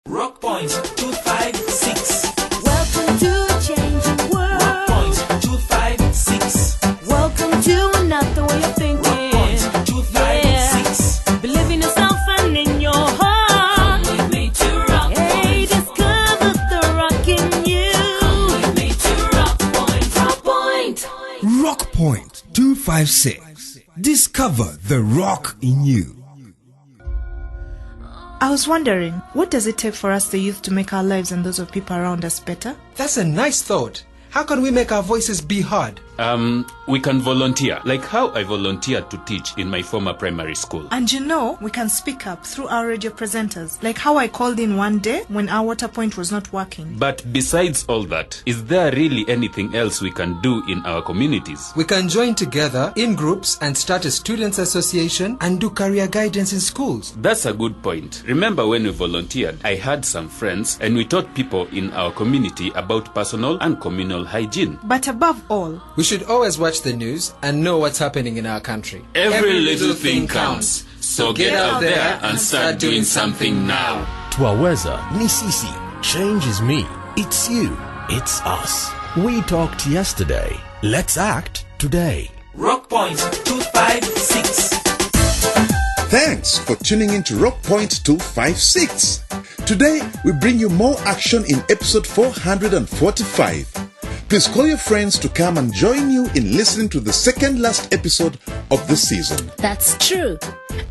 Rock Point 256. Welcome to a changing world. Rock Point 256. Welcome to another way of thinking. Rock Point 256. Yeah. Believe in yourself and in your heart. Only made to Rock Hey, Point. discover the rock in you. Only made to Rock Point. Rock Point. Rock Point 256. Discover the rock in you. I was wondering, what does it take for us, the youth, to make our lives and those of people around us better? That's a nice thought. How can we make our voices be heard? We can volunteer, like how I volunteered to teach in my former primary school. And you know, we can speak up through our radio presenters, like how I called in one day when our water point was not working. But besides all that, is there really anything else we can do in our communities? We can join together in groups and start a students' association and do career guidance in schools. That's a good point. Remember when we volunteered, I had some friends and we taught people in our community about personal and communal hygiene. But above all, We should always watch the news and know what's happening in our country. Every little thing counts. So get out there and start doing something now. Twaweza ni sisi. Change is me. It's you. It's us. We talked yesterday. Let's act today. Rock Point 256. Thanks for tuning in to Rock Point 256. Today, we bring you more action in episode 445. Please call your friends to come and join you in listening to the second last episode of the season. That's true.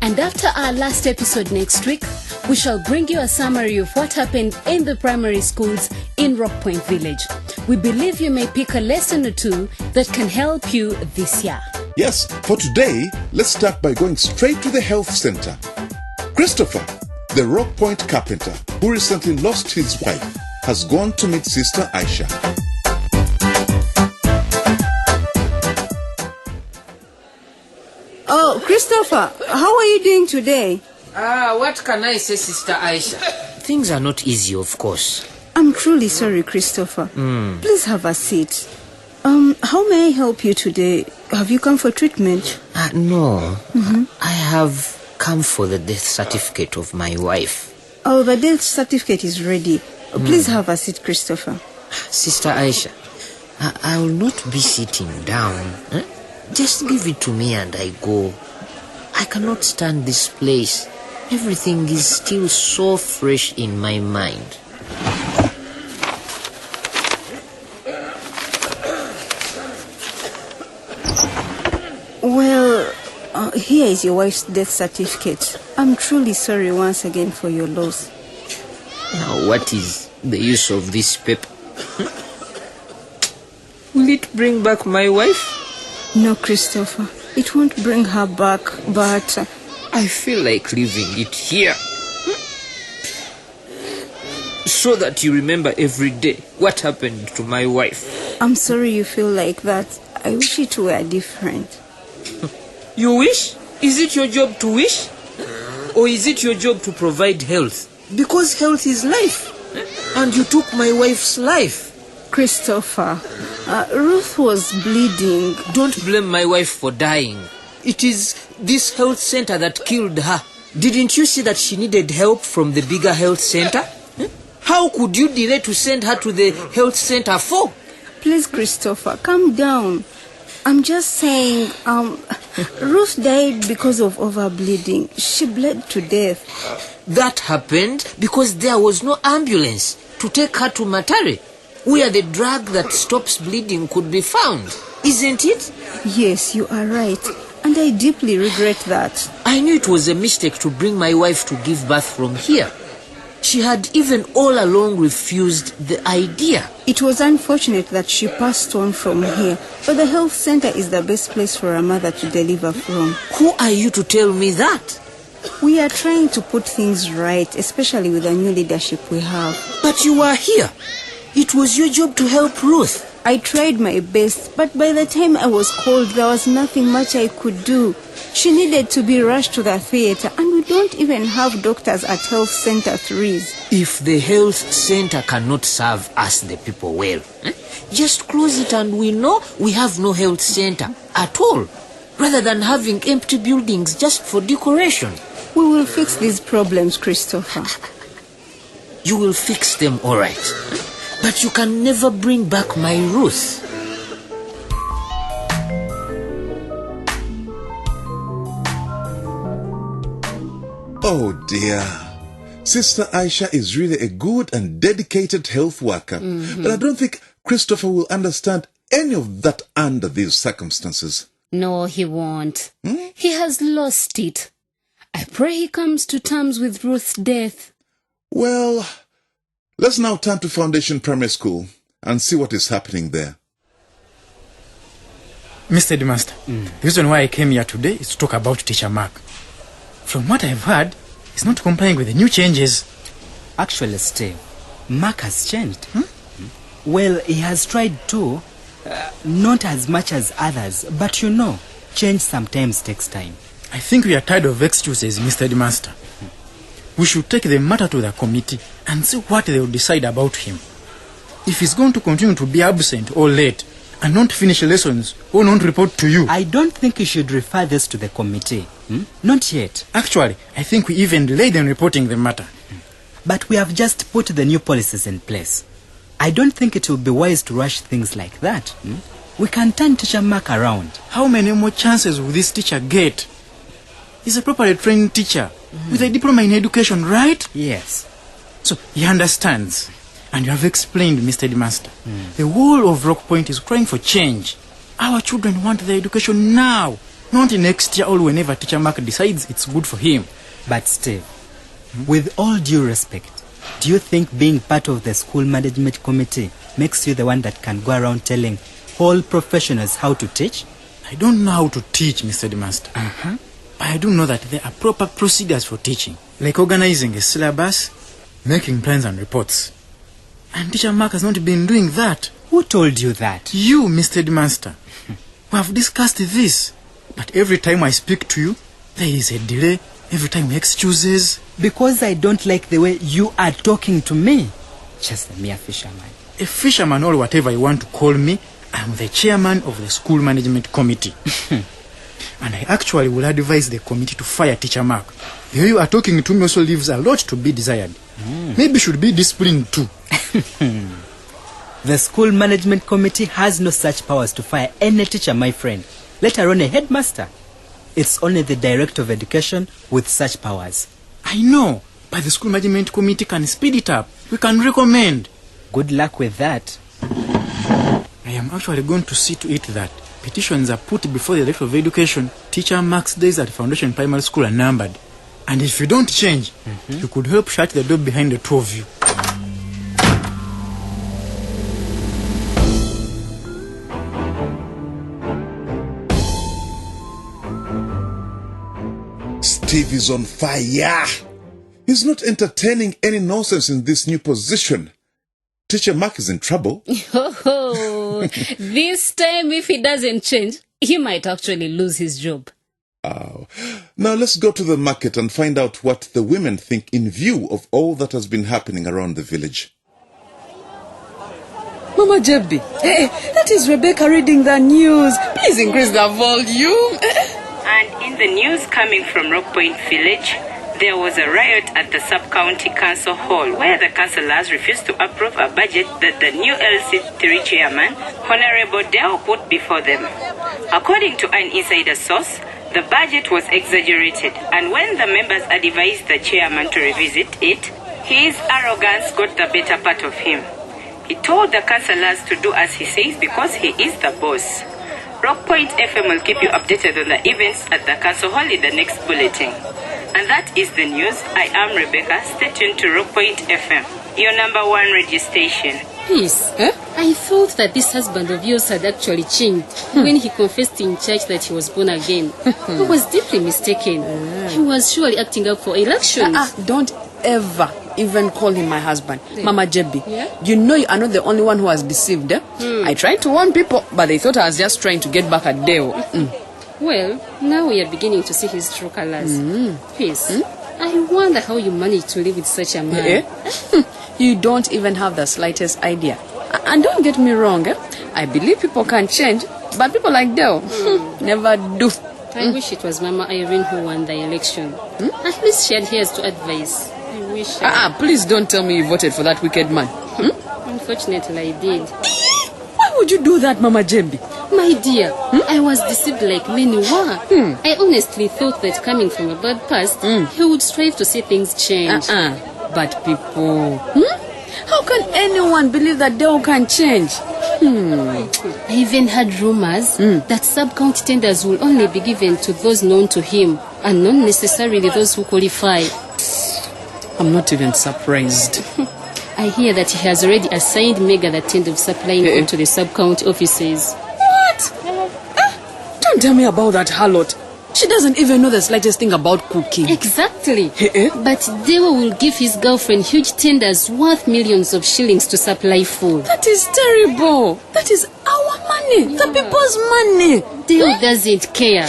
And after our last episode next week, we shall bring you a summary of what happened in the primary schools in Rock Point Village. We believe you may pick a lesson or two that can help you this year. Yes, for today, let's start by going straight to the health center. Christopher, the Rock Point carpenter who recently lost his wife, has gone to meet Sister Aisha. Oh, Christopher, how are you doing today? What can I say, Sister Aisha? Things are not easy, of course. I'm truly sorry, Christopher. Please have a seat. How may I help you today? Have you come for treatment? No. I have come for the death certificate of my wife. Oh, the death certificate is ready. Please have a seat, Christopher. Sister Aisha, I will not be sitting down. Just give it to me and I go. I cannot stand this place. Everything is still so fresh in my mind. Well, here is your wife's death certificate. I'm truly sorry once again for your loss. Now, what is the use of this paper? Will it bring back my wife? No, Christopher, it won't bring her back, but I feel like leaving it here. So that you remember every day what happened to my wife. I'm sorry you feel like that. I wish it were different. You wish? Is it your job to wish? Or is it your job to provide health? Because health is life. And you took my wife's life. Christopher, Ruth was bleeding. Don't blame my wife for dying. It is this health center that killed her. Didn't you see that she needed help from the bigger health center? How could you delay to send her to the health center for? Please, Christopher, calm down. I'm just saying, Ruth died because of overbleeding. She bled to death. That happened because there was no ambulance to take her to Matare, where the drug that stops bleeding could be found. Isn't it? Yes, you are right. And I deeply regret that. I knew it was a mistake to bring my wife to give birth from here. She had even all along refused the idea. It was unfortunate that she passed on from here, but the health center is the best place for a mother to deliver from. Who are you to tell me that? We are trying to put things right, especially with the new leadership we have. But you are here. It was your job to help Ruth. I tried my best, but by the time I was called, there was nothing much I could do. She needed to be rushed to the theater, and we don't even have doctors at Health Center 3s. If the health center cannot serve us, the people, well, just close it and we know we have no health center at all, rather than having empty buildings just for decoration. We will fix these problems, Christopher. You will fix them all right. But you can never bring back my Ruth. Oh dear. Sister Aisha is really a good and dedicated health worker. But I don't think Christopher will understand any of that under these circumstances. No, he won't. He has lost it. I pray he comes to terms with Ruth's death. Well, let's now turn to Foundation Primary School and see what is happening there. Mr. Headmaster, the reason why I came here today is to talk about Teacher Mark. From what I've heard, he's not complying with the new changes. Actually, Steve, Mark has changed. Well, he has tried to, not as much as others, but you know, change sometimes takes time. I think we are tired of excuses, Mr. Headmaster. We should take the matter to the committee and see what they will decide about him. If he's going to continue to be absent or late and not finish lessons or not report to you, I don't think you should refer this to the committee. Not yet. Actually, I think we even delayed in reporting the matter. But we have just put the new policies in place. I don't think it will be wise to rush things like that. We can turn Teacher Mark around. How many more chances will this teacher get? He's a properly trained teacher with a diploma in education, right? Yes. So he understands. And you have explained, Mr. Headmaster. The whole of Rock Point is crying for change. Our children want their education now, not next year or whenever Teacher Mark decides it's good for him. But Steve, with all due respect, do you think being part of the school management committee makes you the one that can go around telling all professionals how to teach? I don't know how to teach, Mr. Headmaster. But I do know that there are proper procedures for teaching, like organizing a syllabus, making plans and reports. And Teacher Mark has not been doing that. Who told you that? You, Mr. Headmaster. We have discussed this, but every time I speak to you, there is a delay. Every time excuses. Because I don't like the way you are talking to me. Just a mere fisherman. A fisherman or whatever you want to call me, I'm the chairman of the school management committee. And I actually will advise the committee to fire Teacher Mark. The way you are talking to me also leaves a lot to be desired. Maybe should be disciplined too. The school management committee has no such powers to fire any teacher, my friend, let alone a headmaster. It's only the director of education with such powers. I know, but the school management committee can speed it up. We can recommend. Good luck with that. I am actually going to see to it that petitions are put before the director of education. Teacher Mark's days at Foundation Primary School are numbered. And if you don't change, you could help shut the door behind the two of you. Steve is on fire. He's not entertaining any nonsense in this new position. Teacher Mark is in trouble. This time, if he doesn't change, he might actually lose his job. Oh. Now let's go to the market and find out what the women think in view of all that has been happening around the village. Mama Jebbi, that is Rebecca reading the news. Please increase the volume. And in the news coming from Rock Point Village, there was a riot at the Sub-County Council Hall where the councillors refused to approve a budget that the new LC3 chairman, Honorable Dell, put before them. According to an insider source, the budget was exaggerated, and when the members advised the chairman to revisit it, his arrogance got the better part of him. He told the councillors to do as he says because he is the boss. Rock Point FM will keep you updated on the events at the council hall in the next bulletin. And that is the news. I am Rebecca. Stay tuned to Rock Point FM, your #1 radio station. Peace. I thought that this husband of yours had actually changed when he confessed in church that he was born again. I was deeply mistaken. He was surely acting up for elections. Don't ever even call him my husband. Mama Jebbi, you know you are not the only one who was deceived. I tried to warn people, but they thought I was just trying to get back at Deo. Well, now we are beginning to see his true colors. Peace. I wonder how you managed to live with such a man. You don't even have the slightest idea. And don't get me wrong, I believe people can change, but people like Deo never do. I wish it was Mama Irene who won the election. At least she adheres to advice. I wish. Please don't tell me you voted for that wicked man. Unfortunately, I did. Why would you do that, Mama Jembi? My dear, I was deceived like many were. I honestly thought that coming from a bad past, he would strive to see things change. But people... How can anyone believe that Deo can change? I even heard rumors that sub-county tenders will only be given to those known to him and not necessarily those who qualify. I'm not even surprised. I hear that he has already assigned Mega the tend of supplying food to the sub-county offices. What? Don't tell me about that harlot. She doesn't even know the slightest thing about cooking. Exactly. But Dewa will give his girlfriend huge tenders worth millions of shillings to supply food. That is terrible. That is our money. The people's money. Dewa doesn't care.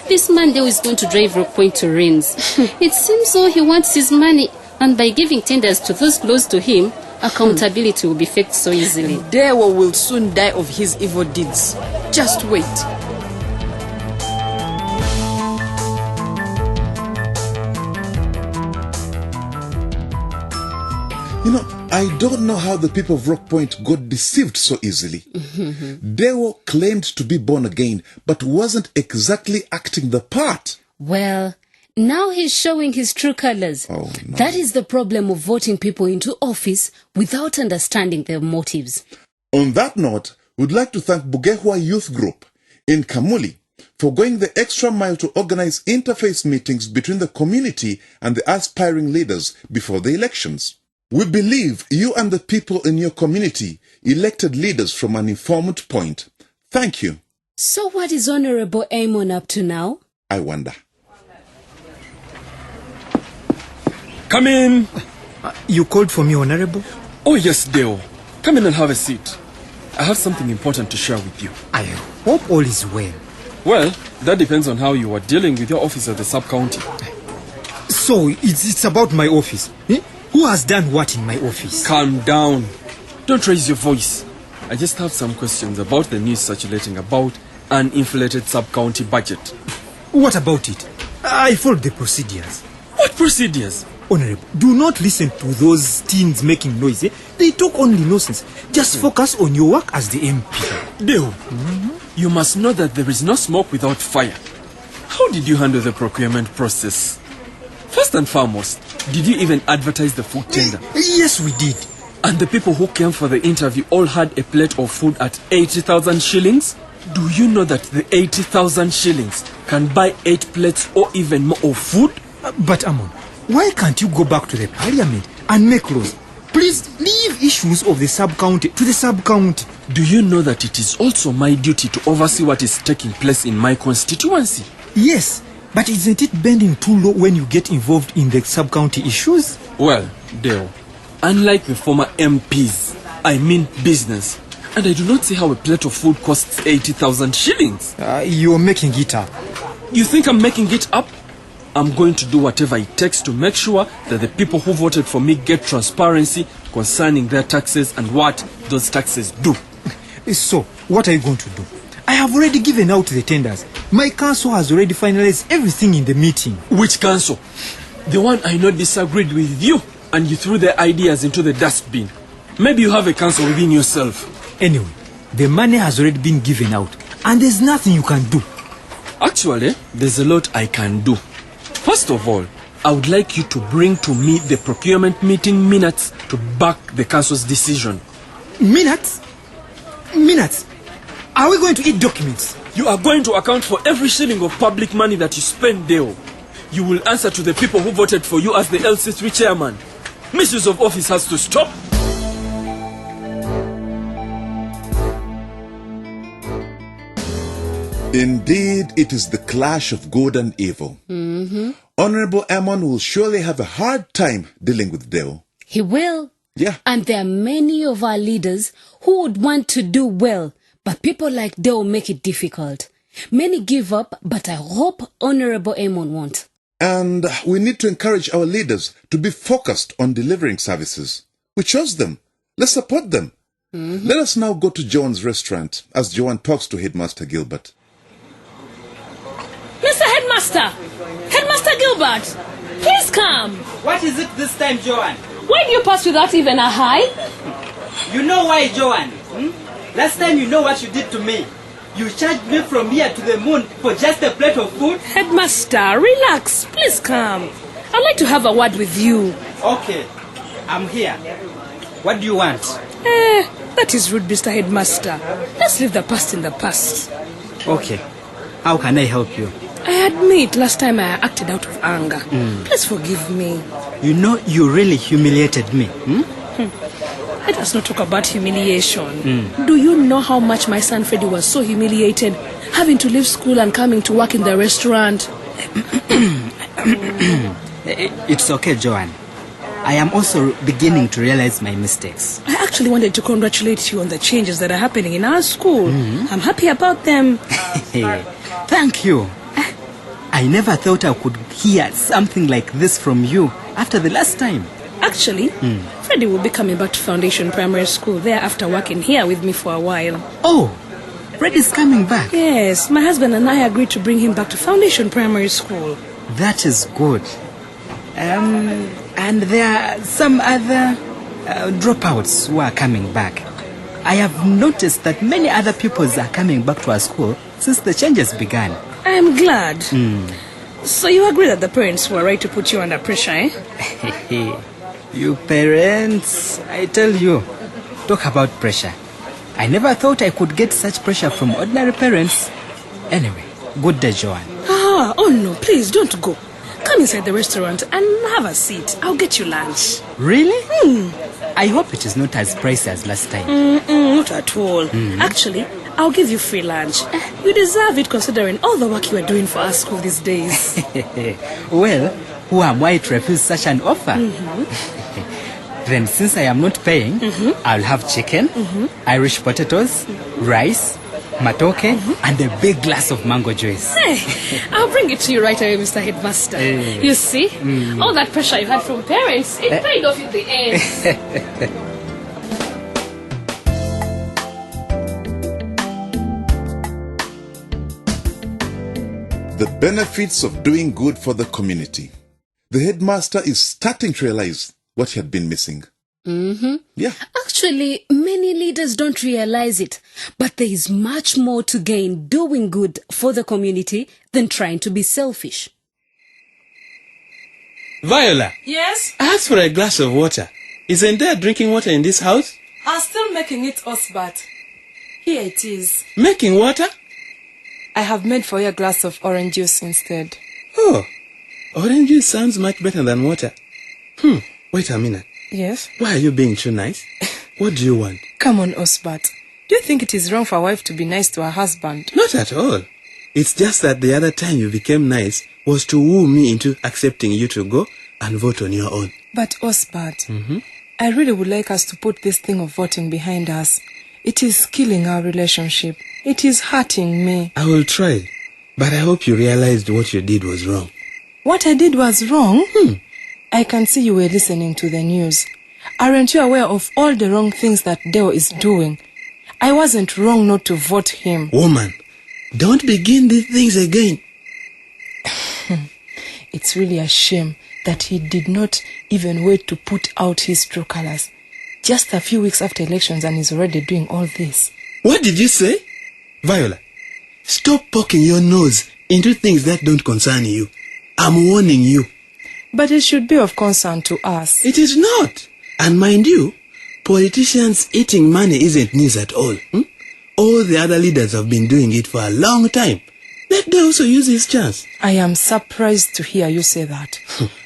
This man Dewa is going to drive Rock Point to ruins. It seems so he wants his money, and by giving tenders to those close to him, accountability will be faked so easily. Dewa will soon die of his evil deeds. Just wait. You know, I don't know how the people of Rock Point got deceived so easily. Dewo claimed to be born again, but wasn't exactly acting the part. Well, now he's showing his true colors. Oh, no. That is the problem of voting people into office without understanding their motives. On that note, we'd like to thank Bugehwa Youth Group in Kamuli for going the extra mile to organize interface meetings between the community and the aspiring leaders before the elections. We believe you and the people in your community elected leaders from an informed point. Thank you. So what is Honorable Amon up to now? I wonder. Come in. You called for me, Honorable? Oh yes, Deo. Come in and have a seat. I have something important to share with you. I hope all is well. Well, that depends on how you are dealing with your office at the sub-county. So, it's about my office. Who has done what in my office? Calm down. Don't raise your voice. I just have some questions about the news circulating about an inflated sub-county budget. What about it? I followed the procedures. What procedures? Honorable, do not listen to those teens making noise. They talk only nonsense. Just focus on your work as the MP. Deo, you must know that there is no smoke without fire. How did you handle the procurement process? First and foremost, did you even advertise the food tender? Yes, we did. And the people who came for the interview all had a plate of food at 80,000 shillings? Do you know that the 80,000 shillings can buy 8 plates or even more of food? But Amon, why can't you go back to the parliament and make laws? Please leave issues of the sub-county to the sub-county. Do you know that it is also my duty to oversee what is taking place in my constituency? Yes, but isn't it bending too low when you get involved in the sub-county issues? Well, Deo, unlike the former MPs, I mean business. And I do not see how a plate of food costs 80,000 shillings. You're making it up. You think I'm making it up? I'm going to do whatever it takes to make sure that the people who voted for me get transparency concerning their taxes and what those taxes do. So, what are you going to do? I have already given out the tenders. My council has already finalized everything in the meeting. Which council? The one I know disagreed with you and you threw their ideas into the dustbin. Maybe you have a council within yourself. Anyway, the money has already been given out and there's nothing you can do. Actually, there's a lot I can do. First of all, I would like you to bring to me the procurement meeting minutes to back the council's decision. Minutes? Minutes? Are we going to eat documents? You are going to account for every shilling of public money that you spend, Deo. You will answer to the people who voted for you as the LC3 chairman. Misuse of office has to stop. Indeed, it is the clash of good and evil. Honorable Amon will surely have a hard time dealing with Deo. He will. Yeah. And there are many of our leaders who would want to do well, but people like Deo make it difficult. Many give up, but I hope Honorable Amon won't. And we need to encourage our leaders to be focused on delivering services. We chose them. Let's support them. Let us now go to Joan's restaurant as Joan talks to Headmaster Gilbert. Mr. Headmaster! Headmaster Gilbert! Please come. What is it this time, Joanne? Why do you pass without even a hi? You know why, Joanne? Last time you know what you did to me. You charged me from here to the moon for just a plate of food? Headmaster, relax. Please come. I'd like to have a word with you. Okay, I'm here. What do you want? That is rude, Mr. Headmaster. Let's leave the past in the past. Okay, how can I help you? I admit last time I acted out of anger. Please forgive me. You know you really humiliated me. Let us not talk about humiliation. Do you know how much my son Freddie was so humiliated, having to leave school and coming to work in the restaurant? It's okay, Joanne. I am also beginning to realize my mistakes. I actually wanted to congratulate you on the changes that are happening in our school. I'm happy about them. Thank you. I never thought I could hear something like this from you after the last time. Actually, Freddie will be coming back to Foundation Primary School there after working here with me for a while. Oh, Freddie's coming back? Yes, my husband and I agreed to bring him back to Foundation Primary School. That is good. And there are some other dropouts who are coming back. I have noticed that many other pupils are coming back to our school since the changes began. I am glad. So you agree that the parents were right to put you under pressure, eh? You parents, I tell you, talk about pressure. I never thought I could get such pressure from ordinary parents. Anyway, good day, Joanne. Oh no, please don't go. Come inside the restaurant and have a seat. I'll get you lunch. Really? I hope it is not as pricey as last time. Not at all. Actually, I'll give you free lunch. You deserve it considering all the work you are doing for our school these days. Well, who am I to refuse such an offer? Then since I am not paying, I'll have chicken, Irish potatoes, rice, matoke, and a big glass of mango juice. I'll bring it to you right away, Mr. Headmaster. You see, all that pressure you had from parents, it paid off in the end. The benefits of doing good for the community. The headmaster is starting to realize what he had been missing. Yeah. Actually, many leaders don't realize it, but there is much more to gain doing good for the community than trying to be selfish. Viola. Yes? Ask for a glass of water. Isn't there drinking water in this house? I'm still making it, Osbert. Here it is. Making water? I have made for you a glass of orange juice instead. Oh, orange juice sounds much better than water. Wait a minute. Yes? Why are you being too nice? What do you want? Come on, Osbert. Do you think it is wrong for a wife to be nice to her husband? Not at all. It's just that the other time you became nice was to woo me into accepting you to go and vote on your own. But, Osbert, I really would like us to put this thing of voting behind us. It is killing our relationship. It is hurting me. I will try, but I hope you realized what you did was wrong. What I did was wrong? I can see you were listening to the news. Aren't you aware of all the wrong things that Deo is doing? I wasn't wrong not to vote him. Woman, don't begin these things again. It's really a shame that he did not even wait to put out his true colors. Just a few weeks after elections and he's already doing all this. What did you say? Viola, stop poking your nose into things that don't concern you. I'm warning you. But it should be of concern to us. It is not. And mind you, politicians eating money isn't news at all. All the other leaders have been doing it for a long time. Let them also use this chance. I am surprised to hear you say that.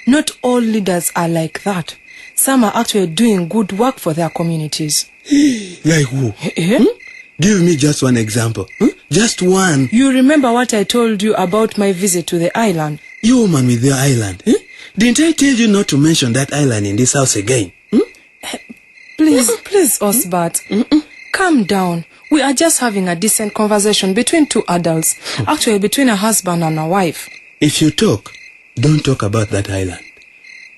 Not all leaders are like that. Some are actually doing good work for their communities. Like who? Give me just one example. Just one. You remember what I told you about my visit to the island? You woman with your island. Didn't I tell you not to mention that island in this house again? Please, Osbert. Calm down. We are just having a decent conversation between two adults. Actually, between a husband and a wife. If you talk, don't talk about that island.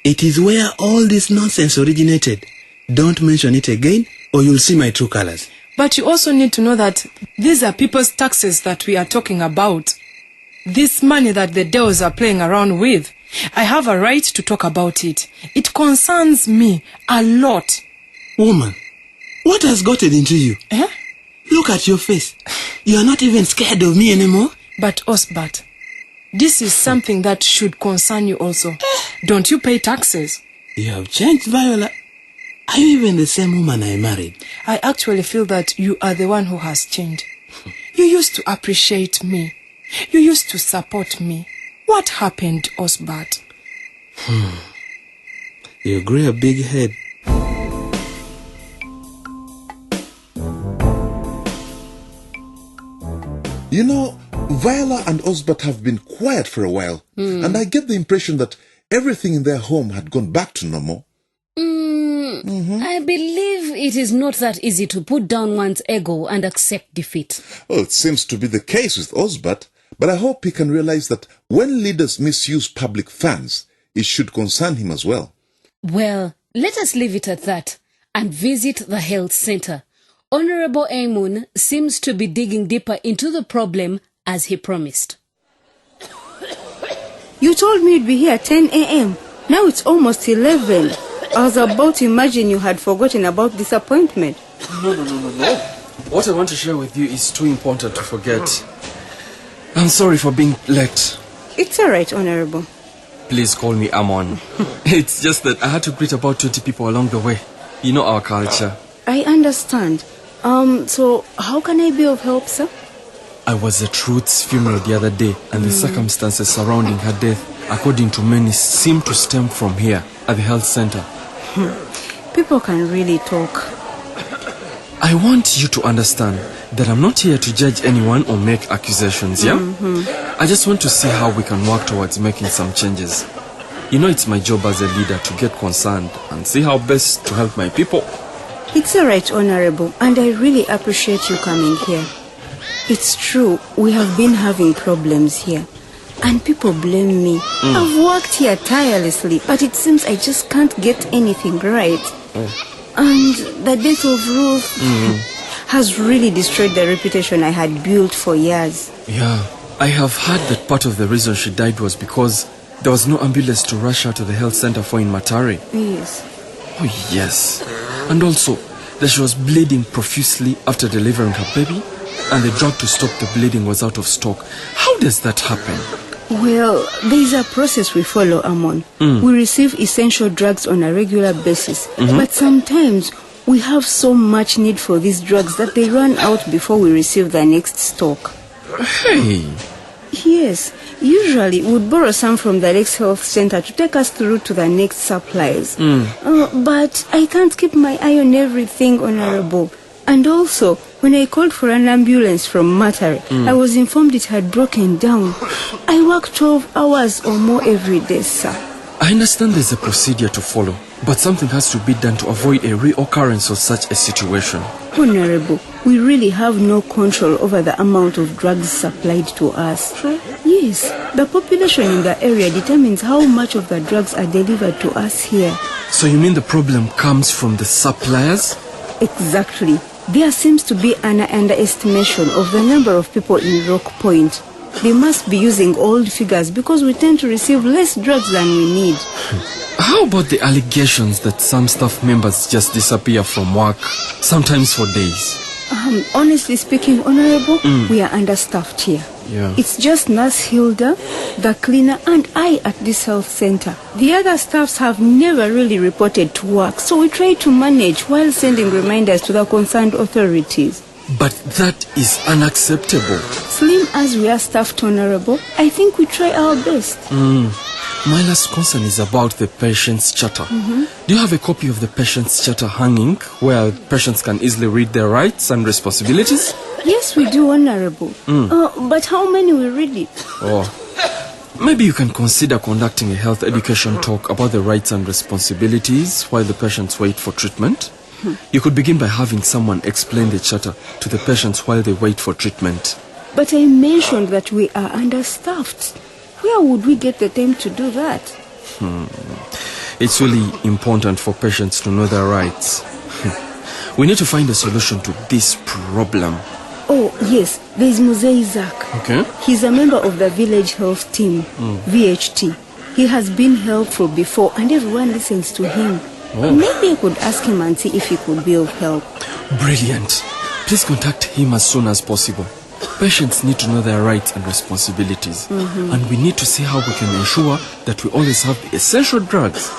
It is where all this nonsense originated. Don't mention it again or you'll see my true colors. But you also need to know that these are people's taxes that we are talking about. This money that the Deos are playing around with. I have a right to talk about it. It concerns me a lot. Woman, what has gotten into you? Eh? Look at your face. You are not even scared of me anymore? But Osbert, this is something that should concern you also. Don't you pay taxes? You have changed, Viola. Are you even the same woman I married? I actually feel that you are the one who has changed. You used to appreciate me. You used to support me. What happened, Osbert? You grew a big head. You know, Viola and Osbert have been quiet for a while, and I get the impression that everything in their home had gone back to normal. I believe it is not that easy to put down one's ego and accept defeat. Well, it seems to be the case with Osbert, but I hope he can realize that when leaders misuse public funds, it should concern him as well. Well, let us leave it at that and visit the health center. Honorable Amun seems to be digging deeper into the problem as he promised. You told me you'd be here at 10 a.m. Now it's almost 11. I was about to imagine you had forgotten about this appointment. No. What I want to share with you is too important to forget. I'm sorry for being late. It's all right, Honorable. Please call me Amon. It's just that I had to greet about 20 people along the way. You know our culture. I understand. So how can I be of help, sir? I was at Ruth's funeral the other day, and the circumstances surrounding her death, according to many, seem to stem from here at the health center. People can really talk. I want you to understand that I'm not here to judge anyone or make accusations, yeah? I just want to see how we can work towards making some changes. You know, it's my job as a leader to get concerned and see how best to help my people. It's all right, Honorable, and I really appreciate you coming here. It's true, we have been having problems here, and people blame me. I've worked here tirelessly, but it seems I just can't get anything right. And the death of Ruth has really destroyed the reputation I had built for years. Yeah, I have heard that part of the reason she died was because there was no ambulance to rush her to the health center for in Matare. Yes. Oh, yes. And also, that she was bleeding profusely after delivering her baby, and the drug to stop the bleeding was out of stock. How does that happen? Well, there is a process we follow, Amon. We receive essential drugs on a regular basis, but sometimes we have so much need for these drugs that they run out before we receive the next stock. Hey! Yes, usually we would borrow some from the next health center to take us through to the next supplies. But I can't keep my eye on everything, Honorable. And also, when I called for an ambulance from Matare, I was informed it had broken down. I work 12 hours or more every day, sir. I understand there's a procedure to follow, but something has to be done to avoid a reoccurrence of such a situation. Honorable, we really have no control over the amount of drugs supplied to us. Yes, the population in the area determines how much of the drugs are delivered to us here. So you mean the problem comes from the suppliers? Exactly. There seems to be an underestimation of the number of people in Rock Point. They must be using old figures because we tend to receive less drugs than we need. How about the allegations that some staff members just disappear from work, sometimes for days? Honestly speaking, Honorable, we are understaffed here. Yeah. It's just Nurse Hilda, the cleaner, and I at this health center. The other staffs have never really reported to work, so we try to manage while sending reminders to the concerned authorities. But that is unacceptable. Slim as we are staffed, Honorable, I think we try our best. My last concern is about the patient's charter. Do you have a copy of the patient's charter hanging where patients can easily read their rights and responsibilities? Yes, we do, Honorable. But how many will read it? Maybe you can consider conducting a health education talk about the rights and responsibilities while the patients wait for treatment. You could begin by having someone explain the charter to the patients while they wait for treatment. But I mentioned that we are understaffed. Where would we get the time to do that? It's really important for patients to know their rights. We need to find a solution to this problem. Oh, yes, there is Mzee Isaac. Okay. He's a member of the village health team, VHT. He has been helpful before and everyone listens to him. Oh. Maybe I could ask him and see if he could be of help. Brilliant. Please contact him as soon as possible. Patients need to know their rights and responsibilities. And we need to see how we can ensure that we always have the essential drugs.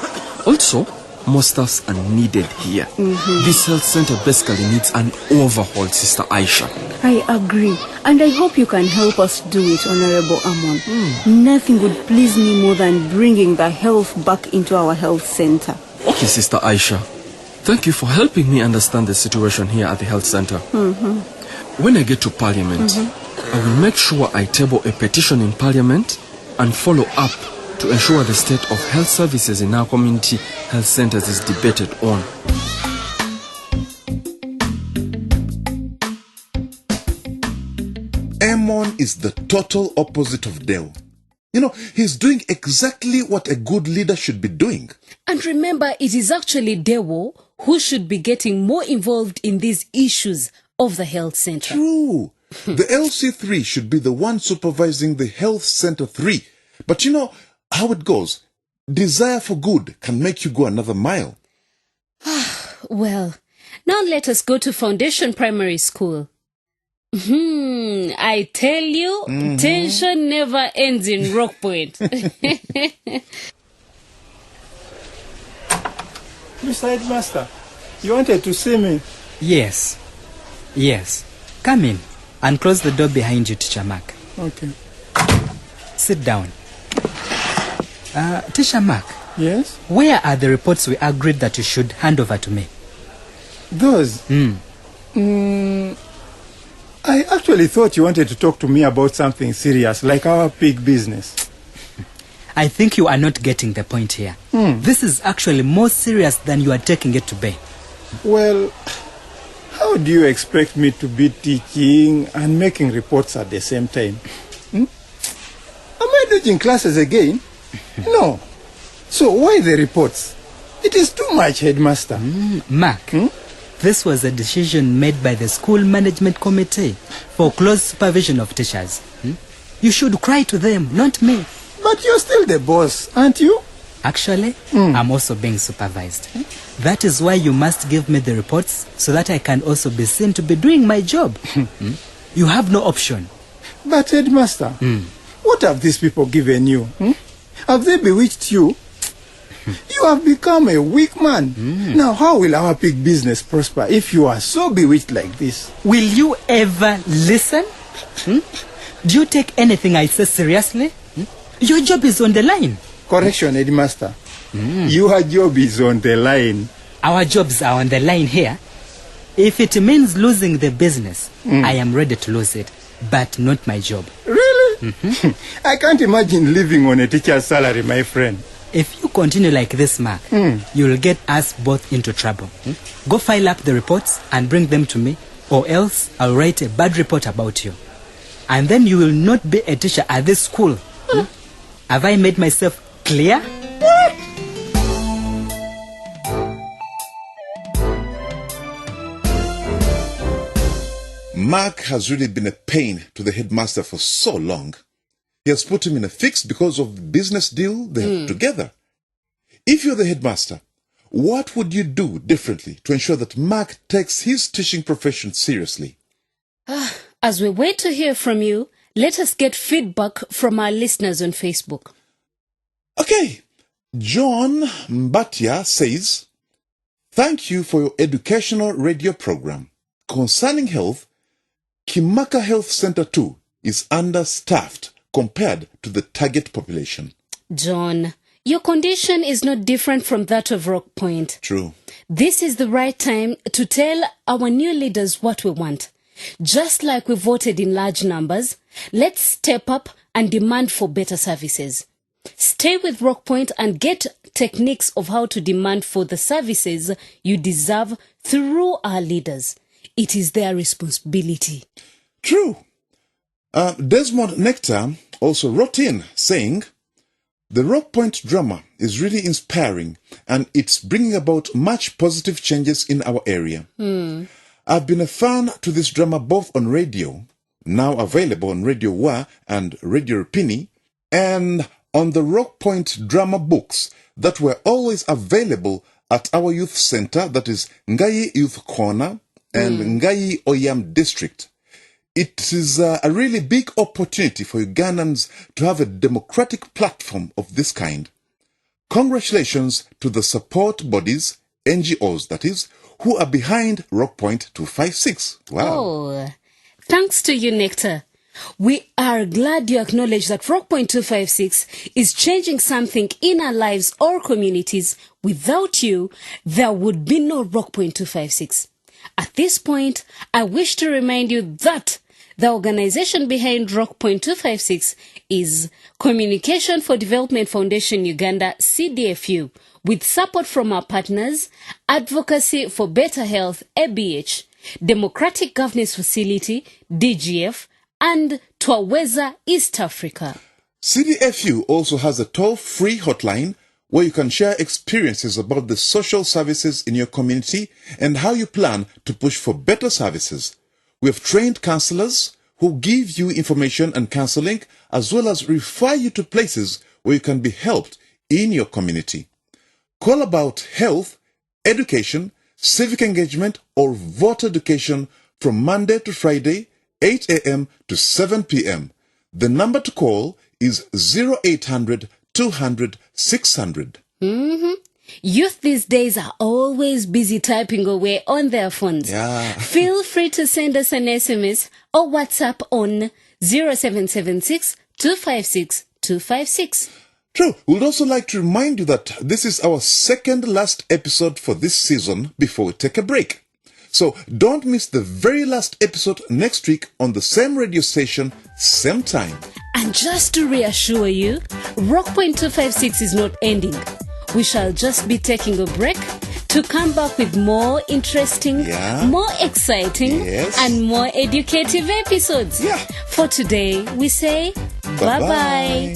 Also, more staffs are needed here. This health center basically needs an overhaul, Sister Aisha. I agree. And I hope you can help us do it, Honorable Amon. Nothing would please me more than bringing the health back into our health center. Okay, Sister Aisha. Thank you for helping me understand the situation here at the health center. When I get to Parliament, I will make sure I table a petition in Parliament and follow up to ensure the state of health services in our community health centers is debated on. Amon is the total opposite of Deo. You know, he's doing exactly what a good leader should be doing. And remember, it is actually Dewo who should be getting more involved in these issues of the health center. True. The LC3 should be the one supervising the health center 3. But you know how it goes. Desire for good can make you go another mile. Well, now let us go to Foundation Primary School. I tell you, tension never ends in Rock Point. Mr. Headmaster, you wanted to see me? Yes. Come in and close the door behind you, Teacher Mark. Okay. Sit down. Teacher Mark. Yes? Where are the reports we agreed that you should hand over to me? Those? I actually thought you wanted to talk to me about something serious, like our pig business. I think you are not getting the point here. This is actually more serious than you are taking it to be. Well, how do you expect me to be teaching and making reports at the same time? Am I teaching classes again? No. So why the reports? It is too much, Headmaster. Mark, this was a decision made by the school management committee for close supervision of teachers. You should cry to them, not me. But you're still the boss, aren't you? Actually, I'm also being supervised. That is why you must give me the reports so that I can also be seen to be doing my job. You have no option. But Headmaster, what have these people given you? Have they bewitched you? You have become a weak man. Now how will our pig business prosper if you are so bewitched like this? Will you ever listen? Do you take anything I say seriously? Your job is on the line. Correction, Headmaster. Your job is on the line. Our jobs are on the line here. If it means losing the business, I am ready to lose it, but not my job. Really? I can't imagine living on a teacher's salary, my friend. If you continue like this, Mark, you'll get us both into trouble. Go file up the reports and bring them to me, or else I'll write a bad report about you. And then you will not be a teacher at this school. Have I made myself clear? Mark has really been a pain to the headmaster for so long. He has put him in a fix because of the business deal they have together. If you're the headmaster, what would you do differently to ensure that Mark takes his teaching profession seriously? As we wait to hear from you, let us get feedback from our listeners on Facebook. Okay, John Mbatia says, "Thank you for your educational radio program. Concerning health, Kimaka Health Center 2 is understaffed compared to the target population." John, your condition is not different from that of Rock Point. True. This is the right time to tell our new leaders what we want. Just like we voted in large numbers, let's step up and demand for better services. Stay with Rock Point and get techniques of how to demand for the services you deserve through our leaders. It is their responsibility. True. Desmond Nectar also wrote in saying, "The Rock Point drama is really inspiring and it's bringing about much positive changes in our area. I've been a fan to this drama both on radio, now available on Radio Wa and Radio Rupini, and on the Rock Point drama books that were always available at our youth center, that is Ngai Youth Corner and Ngai Oyam District. It is a really big opportunity for Ugandans to have a democratic platform of this kind. Congratulations to the support bodies, NGOs that is, who are behind Rock Point 256. Wow. Oh, thanks to you, Nectar. We are glad you acknowledge that Rock Point 256 is changing something in our lives or communities. Without you, there would be no Rock Point 256. At this point, I wish to remind you that the organization behind Rock Point 256 is Communication for Development Foundation Uganda, CDFU, with support from our partners, Advocacy for Better Health, ABH, Democratic Governance Facility, DGF, and Twaweza East Africa. CDFU also has a toll-free hotline where you can share experiences about the social services in your community and how you plan to push for better services. We have trained counselors who give you information and counseling, as well as refer you to places where you can be helped in your community. Call about health, education, civic engagement, or voter education from Monday to Friday, 8 a.m. to 7 p.m. The number to call is 0800 200 600. Youth these days are always busy typing away on their phones. Yeah. Feel free to send us an SMS or WhatsApp on 0776 256 256. True. We'd also like to remind you that this is our second last episode for this season before we take a break. So don't miss the very last episode next week on the same radio station, same time. And just to reassure you, Rock Point 256 is not ending. We shall just be taking a break to come back with more interesting, more exciting, and more educative episodes. For today, we say bye-bye.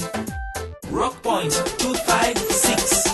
Rock Point 256.